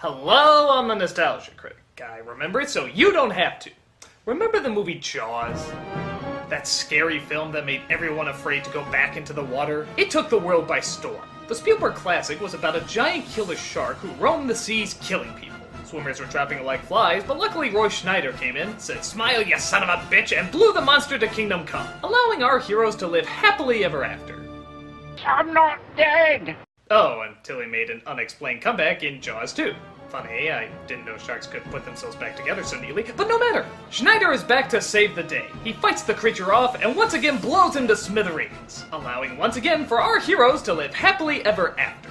Hello, I'm the Nostalgia Critic. I remember it so you don't have to. Remember the movie Jaws? That scary film that made everyone afraid to go back into the water? It took the world by storm. The Spielberg classic was about a giant killer shark who roamed the seas killing people. Swimmers were trapping it like flies, but luckily Roy Schneider came in, said, "Smile, you son of a bitch," and blew the monster to kingdom come, allowing our heroes to live happily ever after. I'm not dead! Oh, until he made an unexplained comeback in Jaws 2. Funny, I didn't know sharks could put themselves back together so neatly, but no matter. Schneider is back to save the day. He fights the creature off and once again blows him to smithereens, allowing once again for our heroes to live happily ever after.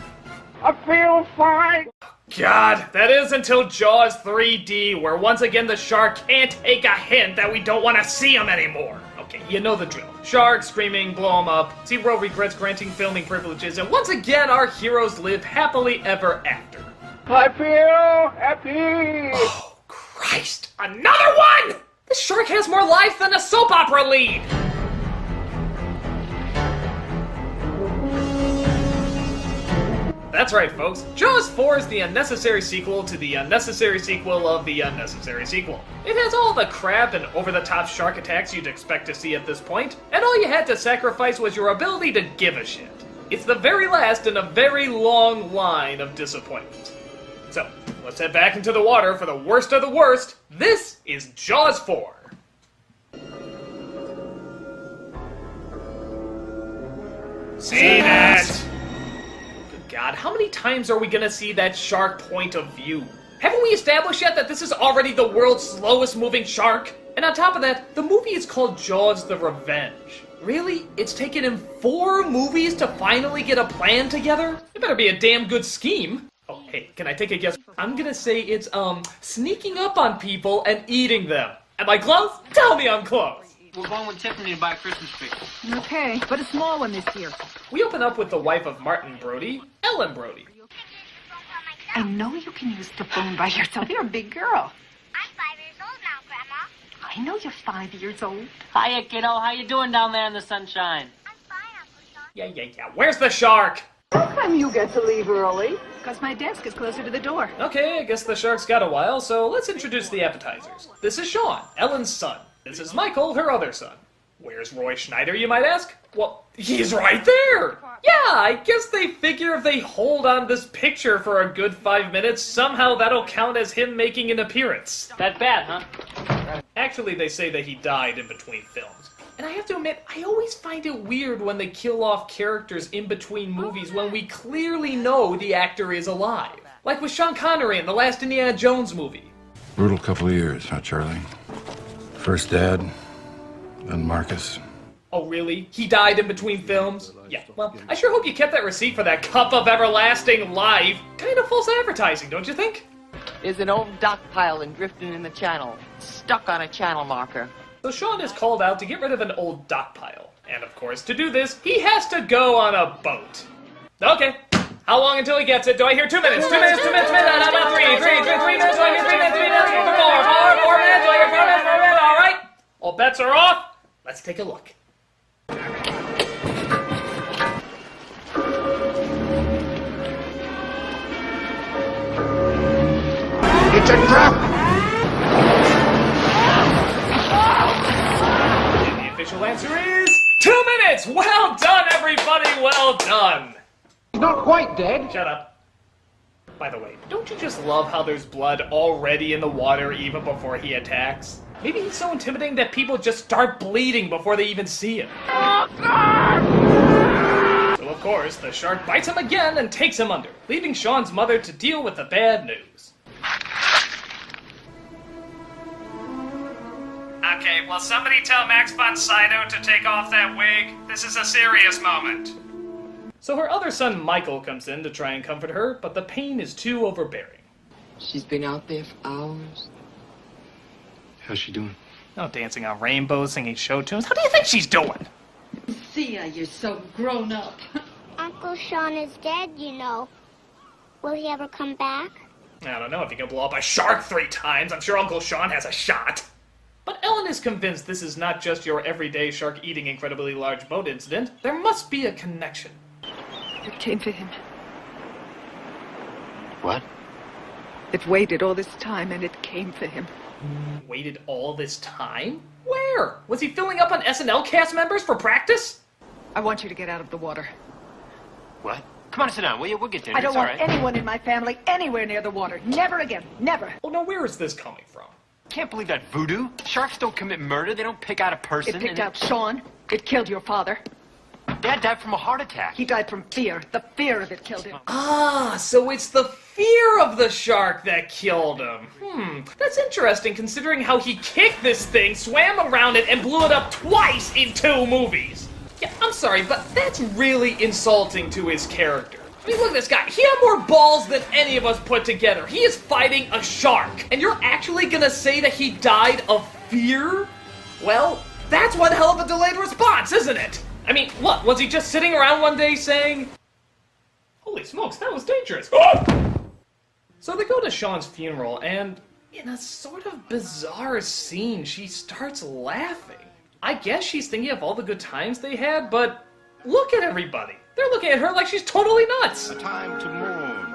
I feel fine! God, that is until Jaws 3D, where once again the shark can't take a hint that we don't want to see him anymore. Okay, you know the drill. Shark screaming, blow him up, Zero regrets granting filming privileges, and once again our heroes live happily ever after. I feel happy! Oh, Christ! Another one! This shark has more life than a soap opera lead! That's right, folks. Jaws 4 is the unnecessary sequel to the unnecessary sequel of the unnecessary sequel. It has all the crap and over-the-top shark attacks you'd expect to see at this point, and all you had to sacrifice was your ability to give a shit. It's the very last in a very long line of disappointment. So, let's head back into the water for the worst of the worst. This is Jaws 4. See that? God, how many times are we gonna see that shark point of view? Haven't we established yet that this is already the world's slowest moving shark? And on top of that, the movie is called Jaws the Revenge. Really? It's taken him 4 movies to finally get a plan together? It better be a damn good scheme. Oh, hey, can I take a guess? I'm gonna say it's, sneaking up on people and eating them. Am I close? Tell me I'm close. We're going with Tiffany to buy a Christmas tree. Okay, but a small one this year. We open up with the wife of Martin Brody, Ellen Brody. I know you can use the phone by yourself. You're a big girl. I'm 5 years old now, Grandma. I know you're 5 years old. Hiya, kiddo. How you doing down there in the sunshine? I'm fine, Uncle Sean. Yeah. Where's the shark? How come you get to leave early? Because my desk is closer to the door. Okay, I guess the shark's got a while, so let's introduce the appetizers. This is Sean, Ellen's son. This is Michael, her other son. Where's Roy Schneider, you might ask? Well, he's right there! Yeah, I guess they figure if they hold on this picture for a good 5 minutes, somehow that'll count as him making an appearance. That bad, huh? Actually, they say that he died in between films. And I have to admit, I always find it weird when they kill off characters in between movies when we clearly know the actor is alive. Like with Sean Connery in the last Indiana Jones movie. Brutal couple of years, huh, Charlie? First Dad, then Marcus. Oh, really? He died in between films? Yeah, well, I sure hope you kept that receipt for that cup of everlasting life. Kind of false advertising, don't you think? There's an old dock pile and drifting in the channel, stuck on a channel marker. So Sean is called out to get rid of an old dock pile. And of course, to do this, he has to go on a boat. Okay, how long until he gets it? Do I hear 2 minutes? 2 minutes, 2 minutes, 2 minutes, no, 3 minutes, 3 minutes, do I hear 3 minutes, 3 minutes, 4 minutes, do I hear 4 minutes, 4 minutes, all right. All bets are off. Let's take a look. It's a trap! And the official answer is 2 minutes! Well done, everybody, well done! He's not quite dead. Shut up. By the way, don't you just love how there's blood already in the water even before he attacks? Maybe he's so intimidating that people just start bleeding before they even see him. So of course, the shark bites him again and takes him under, leaving Sean's mother to deal with the bad news. Okay, will somebody tell Max von Sydow to take off that wig? This is a serious moment. So her other son Michael comes in to try and comfort her, but the pain is too overbearing. She's been out there for hours. How's she doing? No dancing on rainbows, singing show tunes. How do you think she's doing? Thea, you're so grown up. Uncle Sean is dead, you know. Will he ever come back? I don't know. If you can blow up a shark 3 times, I'm sure Uncle Sean has a shot. But Ellen is convinced this is not just your everyday shark-eating incredibly large boat incident. There must be a connection. You came for him. What? It waited all this time and it came for him. Waited all this time? Where? Was he filling up on SNL cast members for practice? I want you to get out of the water. What? Come on, sit down, will you? We'll get dinner. I don't It's all want right. anyone in my family anywhere near the water. Never again. Never. Oh, now where is this coming from? Can't believe that voodoo. Sharks don't commit murder. They don't pick out a person. It picked out Sean. It killed your father. Dad died from a heart attack. He died from fear. The fear of it killed him. Ah, so it's the fear of the shark that killed him. That's interesting considering how he kicked this thing, swam around it, and blew it up twice in 2 movies. Yeah, I'm sorry, but that's really insulting to his character. I mean, look at this guy. He had more balls than any of us put together. He is fighting a shark. And you're actually gonna say that he died of fear? Well, that's one hell of a delayed response, isn't it? I mean, what, was he just sitting around one day saying, "Holy smokes, that was dangerous"? So they go to Sean's funeral, and in a sort of bizarre scene, she starts laughing. I guess she's thinking of all the good times they had, but look at everybody. They're looking at her like she's totally nuts. A time to mourn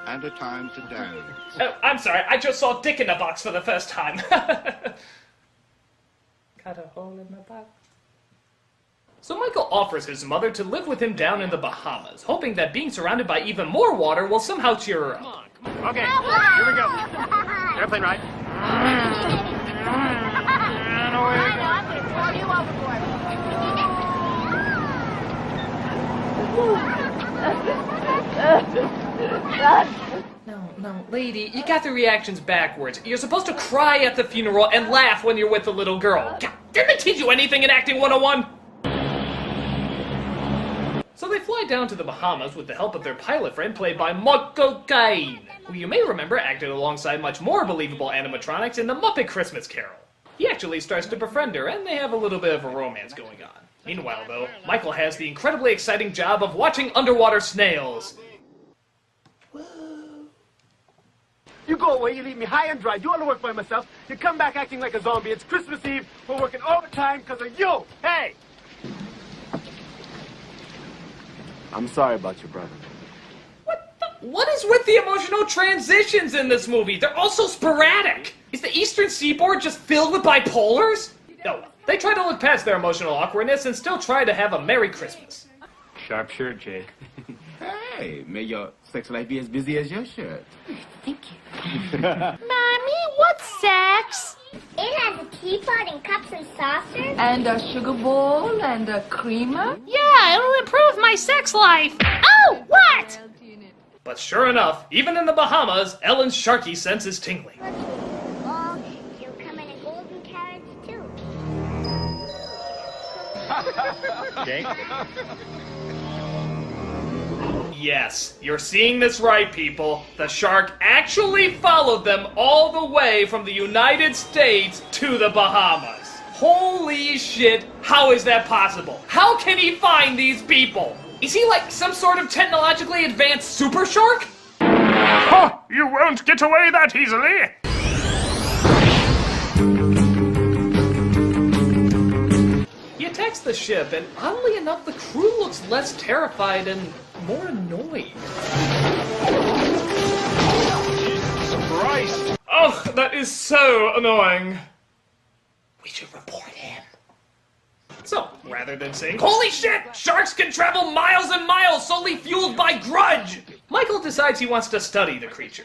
and a time to dance. Oh, I'm sorry, I just saw Dick in a box for the first time. Got a hole in my box. So Michael offers his mother to live with him down in the Bahamas, hoping that being surrounded by even more water will somehow cheer her up. Okay, here we go. Airplane ride. No, lady, you got the reactions backwards. You're supposed to cry at the funeral and laugh when you're with the little girl. God, didn't they teach you anything in Acting 101? So they fly down to the Bahamas with the help of their pilot friend played by Michael Caine, who you may remember acted alongside much more believable animatronics in The Muppet Christmas Carol. He actually starts to befriend her, and they have a little bit of a romance going on. Meanwhile, though, Michael has the incredibly exciting job of watching underwater snails. You go away, you leave me high and dry, do all the work by myself, you come back acting like a zombie, it's Christmas Eve, we're working overtime because of you! Hey! I'm sorry about your brother. What is with the emotional transitions in this movie? They're all so sporadic. Is the Eastern Seaboard just filled with bipolars? No, they try to look past their emotional awkwardness and still try to have a Merry Christmas. Sharp shirt, Jay. Hey, may your sex life be as busy as your shirt. Thank you. Mommy, what's sex? It has a teapot and cups and saucers. And a sugar bowl and a creamer. Yeah, it'll improve my sex life. Oh, what? But sure enough, even in the Bahamas, Ellen's sharky sense is tingling. Oh, you'll come in a golden carriage too. Jay? Yes, you're seeing this right, people. The shark actually followed them all the way from the United States to the Bahamas. Holy shit, how is that possible? How can he find these people? Is he like some sort of technologically advanced super shark? Oh, you won't get away that easily. He attacks the ship, and oddly enough, the crew looks less terrified and more annoyed. Jesus Christ. Ugh, that is so annoying. We should report him. So, rather than saying, "Holy shit! Sharks can travel miles and miles solely fueled by grudge!" Michael decides he wants to study the creature.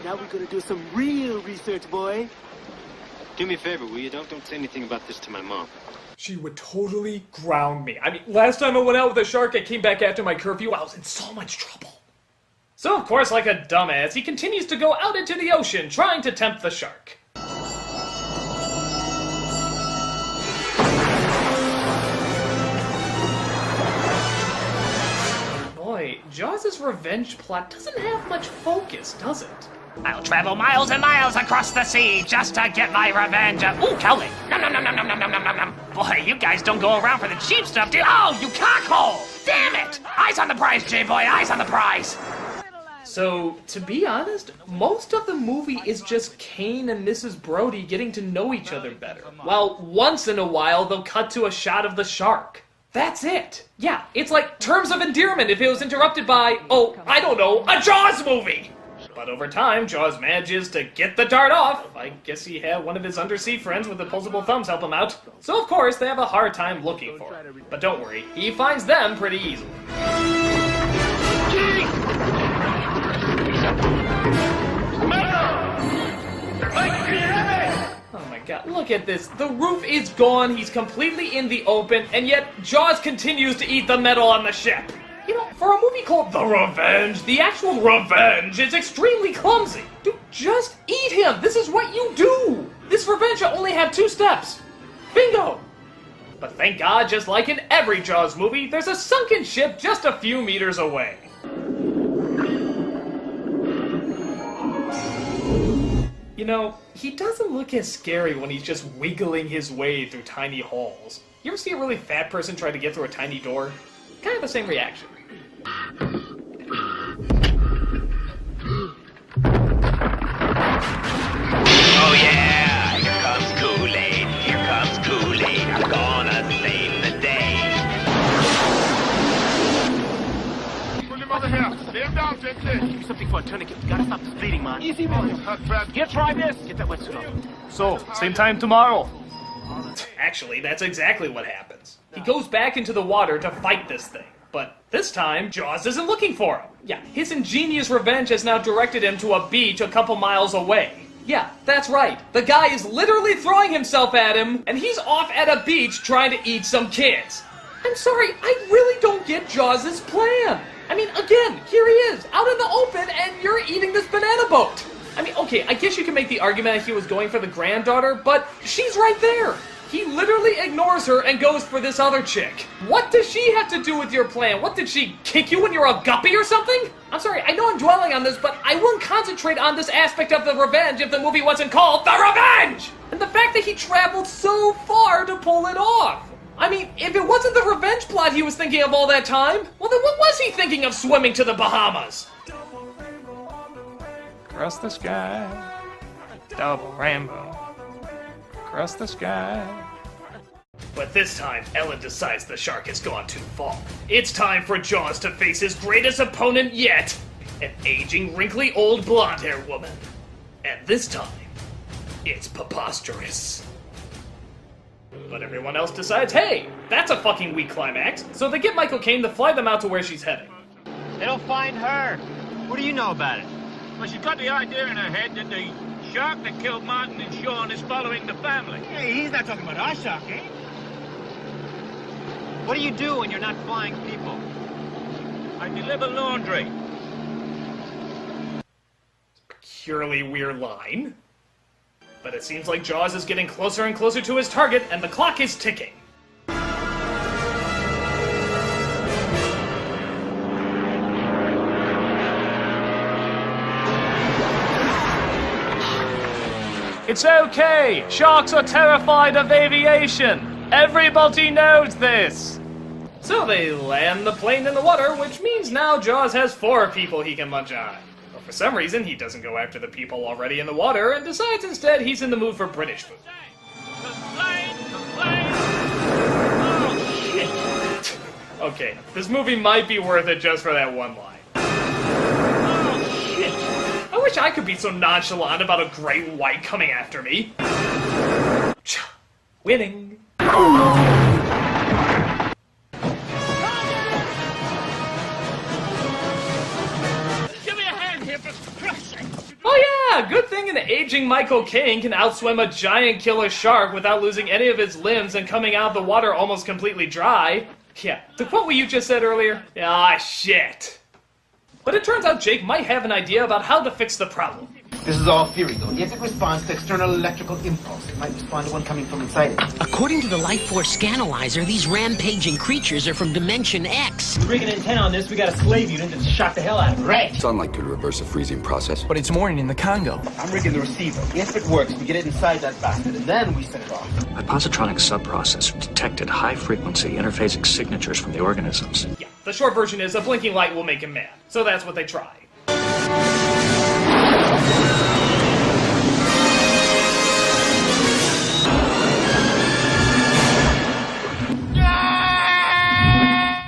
Now we're gonna do some real research, boy. Do me a favor, will you? Don't say anything about this to my mom. She would totally ground me. I mean, last time I went out with a shark, I came back after my curfew, I was in so much trouble. So, of course, like a dumbass, he continues to go out into the ocean, trying to tempt the shark. Boy, Jaws' revenge plot doesn't have much focus, does it? I'll travel miles and miles across the sea just to get my revenge. Ooh, cowling. Nom nom nom nom nom nom nom nom nom. Boy, you guys don't go around for the cheap stuff, do you? Oh, you cockhole! Damn it! Eyes on the prize, J-boy, eyes on the prize! So, to be honest, most of the movie is just Kane and Mrs. Brody getting to know each other better. While once in a while, they'll cut to a shot of the shark. That's it. Yeah, it's like Terms of Endearment if it was interrupted by, oh, I don't know, a Jaws movie! But over time, Jaws manages to get the dart off. I guess he had one of his undersea friends with opposable thumbs help him out. So of course, they have a hard time looking for him. But don't worry, he finds them pretty easily. Oh my god, look at this. The roof is gone, he's completely in the open, and yet Jaws continues to eat the metal on the ship. You know, for a movie called The Revenge, the actual revenge is extremely clumsy. Dude, just eat him! This is what you do! This revenge will only have 2 steps. Bingo! But thank God, just like in every Jaws movie, there's a sunken ship just a few meters away. You know, he doesn't look as scary when he's just wiggling his way through tiny halls. You ever see a really fat person try to get through a tiny door? Kind of the same reaction. Oh yeah, here comes Kool-Aid, here comes Kool-Aid, I'm gonna save the day. Pull him over here. Lay him down, gently. Give me something for a tourniquet. You gotta stop this bleeding, man. Easy, man. Here, try this. Get that wetsuit off. So, same time tomorrow. Actually, that's exactly what happens. He goes back into the water to fight this thing. But this time, Jaws isn't looking for him. Yeah, his ingenious revenge has now directed him to a beach a couple miles away. Yeah, that's right. The guy is literally throwing himself at him, and he's off at a beach trying to eat some kids. I'm sorry, I really don't get Jaws' plan. I mean, again, here he is, out in the open, and you're eating this banana boat. I mean, okay, I guess you can make the argument that he was going for the granddaughter, but she's right there. He literally ignores her and goes for this other chick. What does she have to do with your plan? What, did she kick you when you're a guppy or something? I'm sorry, I know I'm dwelling on this, but I wouldn't concentrate on this aspect of the revenge if the movie wasn't called The Revenge! And the fact that he traveled so far to pull it off. I mean, if it wasn't the revenge plot he was thinking of all that time, well then what was he thinking of swimming to the Bahamas? Across the sky, double rainbow. Across the sky. But this time, Ellen decides the shark has gone too far. It's time for Jaws to face his greatest opponent yet, an aging, wrinkly, old blonde-haired woman. And this time, it's preposterous. But everyone else decides, hey, that's a fucking weak climax, so they get Michael Caine to fly them out to where she's heading. They don't find her. What do you know about it? Well, she's got the idea in her head that the shark that killed Martin and Sean is following the family. Hey, he's not talking about our shark, eh? What do you do when you're not flying people? I deliver laundry. Purely weird line. But it seems like Jaws is getting closer and closer to his target, and the clock is ticking. It's okay! Sharks are terrified of aviation! Everybody knows this! So they land the plane in the water, which means now Jaws has 4 people he can munch on. But for some reason, he doesn't go after the people already in the water and decides instead he's in the mood for British food. Oh, shit! Okay, this movie might be worth it just for that one line. Oh, shit! I wish I could be so nonchalant about a great white coming after me. Winning. Oh yeah, good thing an aging Michael Caine can outswim a giant killer shark without losing any of his limbs and coming out of the water almost completely dry. Yeah, to quote what you just said earlier, ah shit. But it turns out Jake might have an idea about how to fix the problem. This is all theory, though. If it responds to external electrical impulse, it might respond to one coming from inside it. According to the Life Force Scanalyzer, these rampaging creatures are from Dimension X. We bring an antenna on this, we got a slave unit to shock the hell out of it. Right. Sunlight could reverse a freezing process. But it's morning in the Congo. I'm rigging the receiver. If it works, we get it inside that bastard, and then we set it off. A positronic subprocessor detected high-frequency interphasic signatures from the organisms. Yeah, the short version is a blinking light will make him mad. So that's what they try.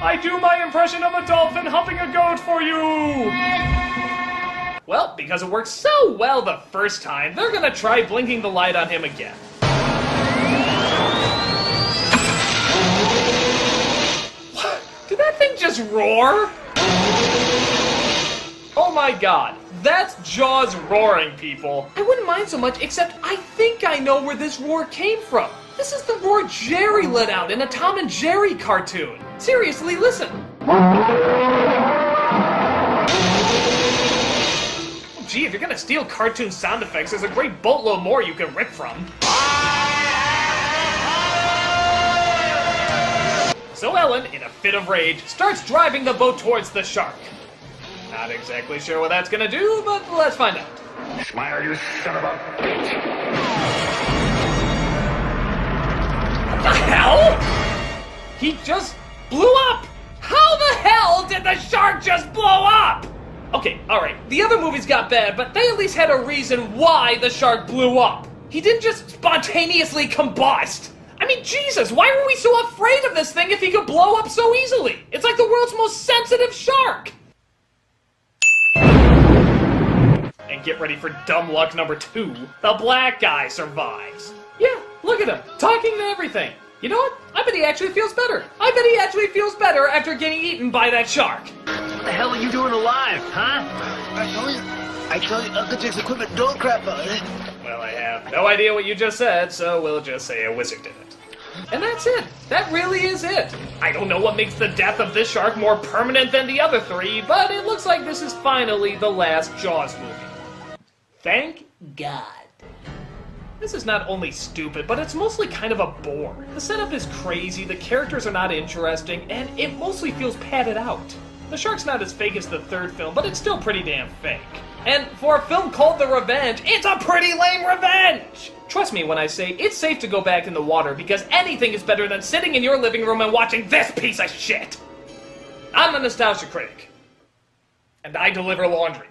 I do my impression of a dolphin humping a goat for you! Well, because it worked so well the first time, they're gonna try blinking the light on him again. What? Did that thing just roar? Oh my god, that's Jaws roaring, people. I wouldn't mind so much, except I think I know where this roar came from. This is the roar Jerry let out in a Tom and Jerry cartoon. Seriously, listen. Gee, if you're gonna steal cartoon sound effects, there's a great boatload more you can rip from. So Ellen, in a fit of rage, starts driving the boat towards the shark. Not exactly sure what that's gonna do, but let's find out. Smile, you son of a bitch! What the hell? He just blew up! How the hell did the shark just blow up? Okay, alright, the other movies got bad, but they at least had a reason why the shark blew up. He didn't just spontaneously combust. I mean, Jesus, why were we so afraid of this thing if he could blow up so easily? It's like the world's most sensitive shark! And get ready for dumb luck number 2. The black guy survives. Yeah, look at him, talking to everything. You know what? I bet he actually feels better. I bet he actually feels better after getting eaten by that shark. What the hell are you doing alive, huh? I told you Uncle Jake's equipment don't crap on it. Well, I have no idea what you just said, so we'll just say a wizard did it. And that's it. That really is it. I don't know what makes the death of this shark more permanent than the other 3, but it looks like this is finally the last Jaws movie. Thank God. This is not only stupid, but it's mostly kind of a bore. The setup is crazy, the characters are not interesting, and it mostly feels padded out. The shark's not as fake as the 3rd film, but it's still pretty damn fake. And for a film called The Revenge, it's a pretty lame revenge! Trust me when I say it's safe to go back in the water because anything is better than sitting in your living room and watching this piece of shit! I'm the Nostalgia Critic. And I deliver laundry.